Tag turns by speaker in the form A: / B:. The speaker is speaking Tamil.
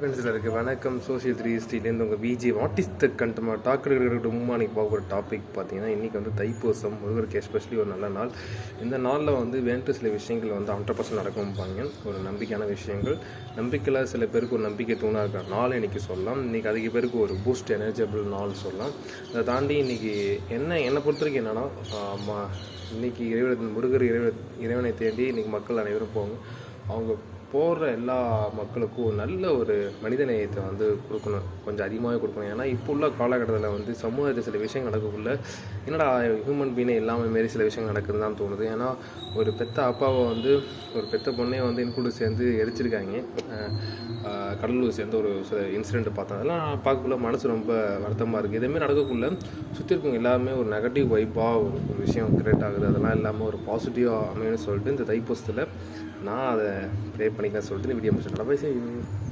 A: ஃப்ரெண்ட்ஸில் வணக்கம். சோஷியல் 360லேருந்து உங்கள் பிஜி வாட் இஸ் த கண்டமா டாக்குமா நீங்கள் பார்க்குற டாபிக் பார்த்தீங்கன்னா இன்றைக்கி வந்து தைப்பூசம் முருகருக்கு எஸ்பெஷலி ஒரு நல்ல நாள். இந்த நாளில் வந்து வேண்டு சில விஷயங்கள் வந்து 100% நடக்கும்பாங்க. ஒரு நம்பிக்கையான விஷயங்கள், நம்பிக்கையில் சில பேருக்கு ஒரு நம்பிக்கை தூணாக இருக்கிற நாள் இன்றைக்கி சொல்லலாம். இன்றைக்கி அதிக பேருக்கு ஒரு பூஸ்ட் எனர்ஜிபிள் நாள் சொல்லலாம். அதை தாண்டி இன்றைக்கி என்னை பொறுத்த வரைக்கும் என்னென்னா, இன்றைக்கி முருகர் இறைவனை தேடி இன்றைக்கி மக்கள் அனைவரும் போங்க. அவங்க போடுற எல்லா மக்களுக்கும் ஒரு நல்ல ஒரு மனித நேயத்தை வந்து கொடுக்கணும், கொஞ்சம் அதிகமாகவே கொடுக்கணும். ஏன்னா இப்போ உள்ள காலகட்டத்தில் வந்து சமூகத்தில் சில விஷயங்கள் நடக்கக்குள்ள என்னடா ஹியூமன் பீனை இல்லாமல் மாரி சில விஷயங்கள் நடக்குதுன்னு தான் தோணுது. ஏன்னா ஒரு பெத்த அப்பாவை வந்து ஒரு பெத்த பொண்ணே வந்து இன்கூட சேர்ந்து எரிச்சிருக்காங்க. கடலூர் சேர்ந்து ஒரு சில இன்சிடென்ட் பார்த்தோம். அதெல்லாம் பார்க்கக்குள்ள மனசு ரொம்ப வருத்தமாக இருக்குது. இதேமாதிரி நடக்கக்குள்ள சுற்றி இருக்கவங்க எல்லாருமே ஒரு நெகட்டிவ் வைப்பாக ஒரு விஷயம் கிரியேட் ஆகுது. அதெல்லாம் இல்லாமல் ஒரு பாசிட்டிவாக அமையணும்னு சொல்லிட்டு இந்த தைப்பூசத்தில் நான் அதை ப்ரே பண்ணிக்கிறேன் சொல்லிட்டு இந்த வீடியோ முடிச்சுட்டேன்.